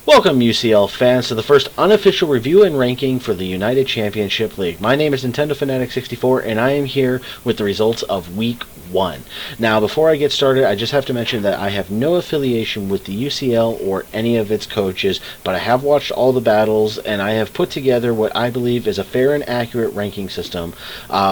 Welcome, UCL fans, to the first unofficial review and ranking for the United Championship League. My name is Nintendo Fanatic 64, and I am here with the results of Week 1. Now, before I get started, I just have to mention that I have no affiliation with the UCL or any of its coaches, but I have watched all the battles, and I have put together what I believe is a fair and accurate ranking system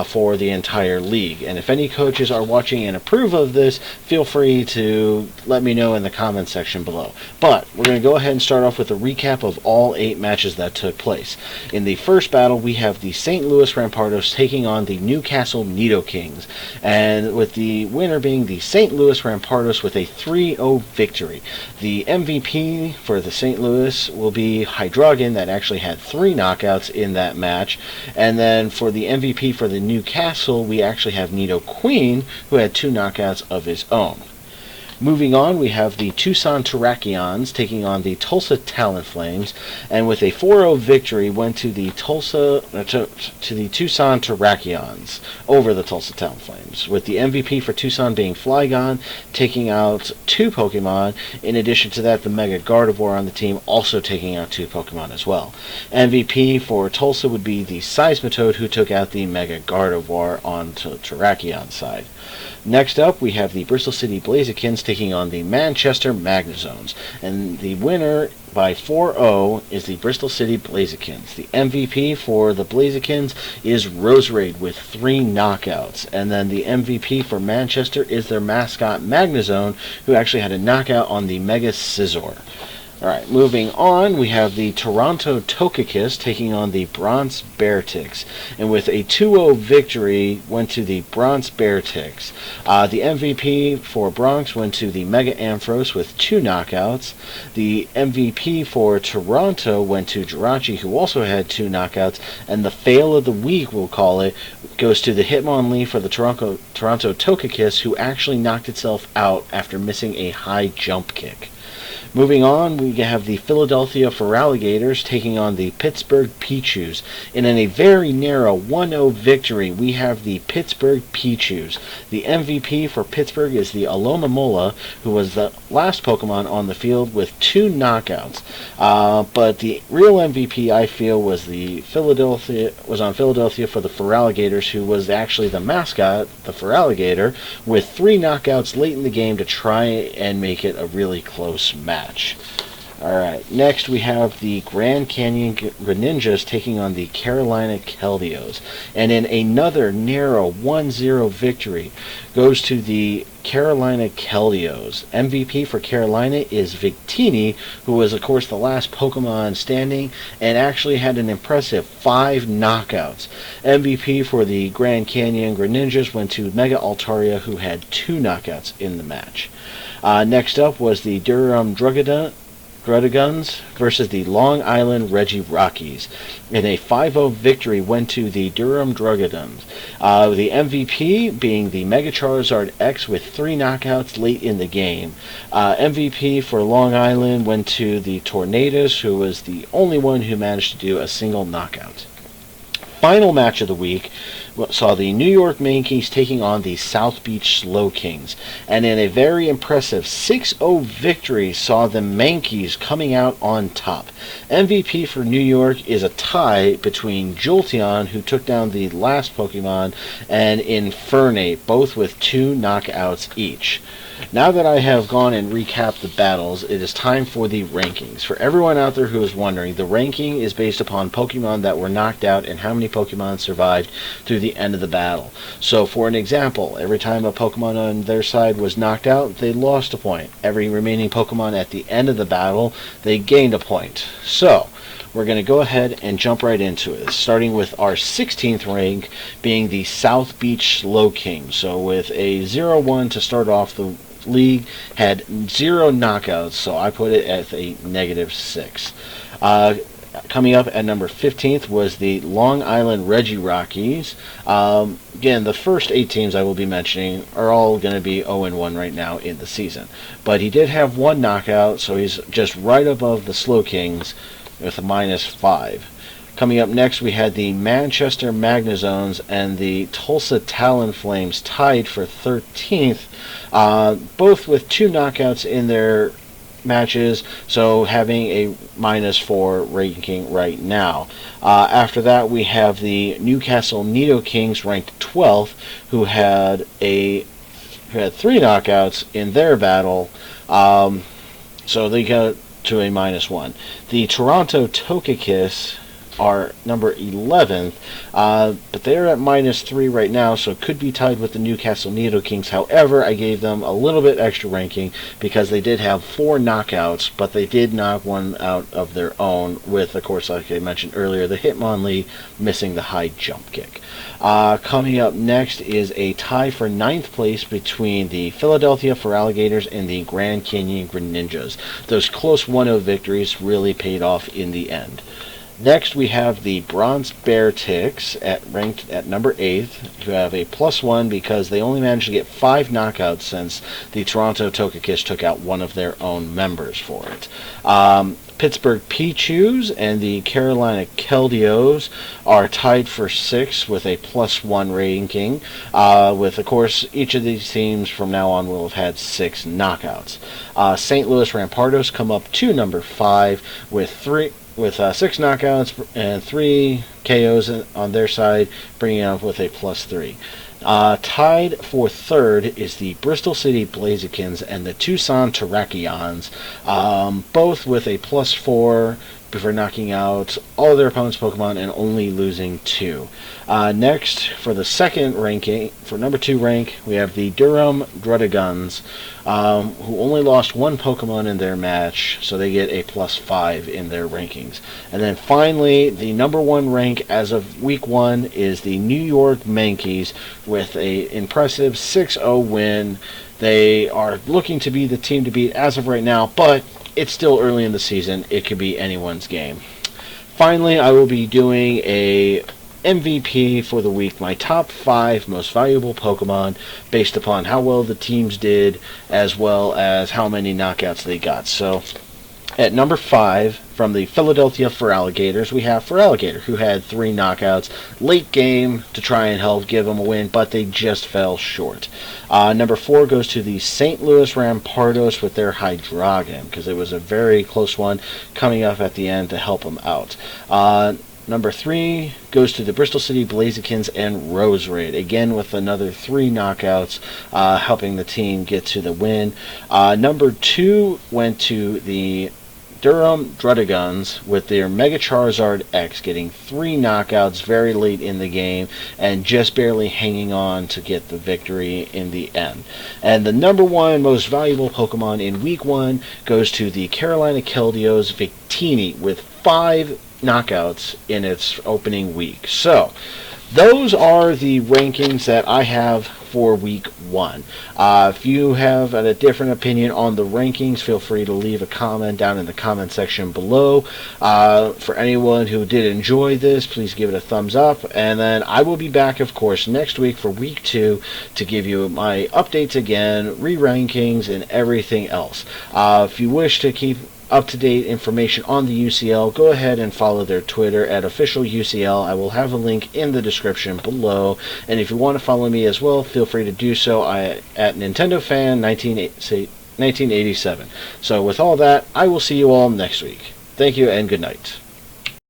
for the entire league. And if any coaches are watching and approve of this, feel free to let me know in the comments section below. But we're going to go ahead and start off with a recap of all 8 matches that took place. In the first battle, we have the St. Louis Rampardos taking on the Newcastle Nido-Kings, and with the winner being the St. Louis Rampardos with a 3-0 victory. The MVP for the St. Louis will be Hydrogen, that actually had 3 knockouts in that match, and then for the MVP for the Newcastle, we actually have Nido Queen, who had 2 knockouts of his own. Moving on, we have the Tucson Terrakions taking on the Tulsa Talonflames, and with a 4-0 victory went to the Tucson Terrakions over the Tulsa Talonflames, with the MVP for Tucson being Flygon, taking out 2 Pokemon. In addition to that, the Mega Gardevoir on the team also taking out 2 Pokemon as well. MVP for Tulsa would be the Seismitoad, who took out the Mega Gardevoir on the Terrakion side. Next up, we have the Bristol City Blazekins taking on the Manchester Magnazones, and the winner by 4-0 is the Bristol City Blazekins. The MVP for the Blazekins is Roserade with 3 knockouts, and then the MVP for Manchester is their mascot Magnazone, who actually had a knockout on the Mega Scizor. Alright, moving on, we have the Toronto Togekiss taking on the Bronze Bearticks, and with a 2-0 victory went to the Bronze Bearticks. The MVP for Bronx went to the Mega Ampharos with 2 knockouts. The MVP for Toronto went to Jirachi, who also had 2 knockouts, and the fail of the week, we'll call it, goes to the Hitmonlee for the Toronto Togekiss, who actually knocked itself out after missing a high jump kick. Moving on, we have the Philadelphia Feraligators taking on the Pittsburgh Pichus. And in a very narrow 1-0 victory, we have the Pittsburgh Pichus. The MVP for Pittsburgh is the Alomomola, who was the last Pokemon on the field with 2 knockouts. But the real MVP, I feel, was on Philadelphia for the Feraligators, who was actually the mascot, the Feraligator, with 3 knockouts late in the game to try and make it a really close match. Alright, next we have the Grand Canyon Greninjas taking on the Carolina Keldios. And in another narrow 1-0 victory goes to the Carolina Keldios. MVP for Carolina is Victini, who was, of course, the last Pokemon standing and actually had an impressive 5 knockouts. MVP for the Grand Canyon Greninjas went to Mega Altaria, who had 2 knockouts in the match. Next up was the Durham Druddigons versus the Long Island Reggie-Rockies. And a 5-0 victory went to the Durham Druddigons. The MVP being the Mega Charizard X with 3 knockouts late in the game. MVP for Long Island went to the Tornadoes, who was the only one who managed to do a single knockout. Final match of the week saw the New York Yankees taking on the South Beach Slow Kings, and in a very impressive 6-0 victory saw the Yankees coming out on top. MVP for New York is a tie between Jolteon, who took down the last Pokemon, and Infernape, both with 2 knockouts each. Now that I have gone and recapped the battles, it is time for the rankings. For everyone out there who is wondering, the ranking is based upon Pokemon that were knocked out and how many Pokemon survived through the end of the battle. So, for an example, every time a Pokemon on their side was knocked out, they lost a point. Every remaining Pokemon at the end of the battle, they gained a point. So, we're going to go ahead and jump right into it, starting with our 16th rank being the South Beach Slow Kings. So with a 0-1 to start off, the league had 0 knockouts, so I put it at a -6. Coming up at number 15th was the Long Island Reggie-Rockies. Again, the first 8 teams I will be mentioning are all going to be 0-1 right now in the season. But he did have 1 knockout, so he's just right above the Slow Kings with a -5. Coming up next, we had the Manchester Magnazones and the Tulsa Talonflames tied for 13th, both with 2 knockouts in their matches, so having a -4 ranking right now. After that, we have the Newcastle Nido Kings ranked 12th, who had 3 knockouts in their battle, so they got to a -1. The Toronto Tokakis are number 11th, but they're at -3 right now, so it could be tied with the Newcastle Nido Kings. However, I gave them a little bit extra ranking because they did have 4 knockouts, but they did knock one out of their own with, of course, like I mentioned earlier, the Hitmonlee missing the high jump kick. Coming up next is a tie for 9th place between the Philadelphia Feraligators and the Grand Canyon Greninjas. Those close 1-0 victories really paid off in the end. Next, we have the Bronze Bear Ticks ranked at number 8th, who have a +1 because they only managed to get 5 knockouts since the Toronto Tokakis took out one of their own members for it. Pittsburgh Pichus and the Carolina Keldios are tied for 6th with a +1 ranking, with, of course, each of these teams from now on will have had 6 knockouts. St. Louis Rampardos come up to number 5 with 6 knockouts and 3 KOs on their side, bringing up with a +3. Tied for 3rd is the Bristol City Blazikins and the Tucson Terrakions, both with a +4 before knocking out all their opponents' Pokemon and only losing 2. Next, for the second ranking, for number 2 rank, we have the Durham Druddigons, who only lost 1 Pokemon in their match, so they get a +5 in their rankings. And then finally, the number 1 rank as of week 1 is the New York Mankeys with an impressive 6-0 win. They are looking to be the team to beat as of right now, but it's still early in the season. It could be anyone's game. Finally, I will be doing a MVP for the week, my top 5 most valuable Pokemon based upon how well the teams did as well as how many knockouts they got. So at number 5, from the Philadelphia Feraligators, we have Feraligator, who had 3 knockouts late game to try and help give them a win, but they just fell short. Number 4 goes to the St. Louis Rampardos with their Hydreigon, because it was a very close one coming up at the end to help them out. Number 3 goes to the Bristol City Blazikins and Roserade, again with another 3 knockouts, helping the team get to the win. Number 2 went to the Durham Druddigons with their Mega Charizard X, getting 3 knockouts very late in the game and just barely hanging on to get the victory in the end. And the number 1 most valuable Pokemon in week 1 goes to the Carolina Keldios Victini with 5 knockouts in its opening week. So those are the rankings that I have for week 1. If you have a different opinion on the rankings, feel free to leave a comment down in the comment section below. For anyone who did enjoy this, please give it a thumbs up, and then I will be back, of course, next week for week 2 to give you my updates again, re-rankings, and everything else. If you wish to keep up-to-date information on the UCL, go ahead and follow their Twitter at Official UCL. I will have a link in the description below, and if you want to follow me as well, feel free to do so at Nintendo Fan 1987. So with all that, I will see you all next week. Thank you and good night.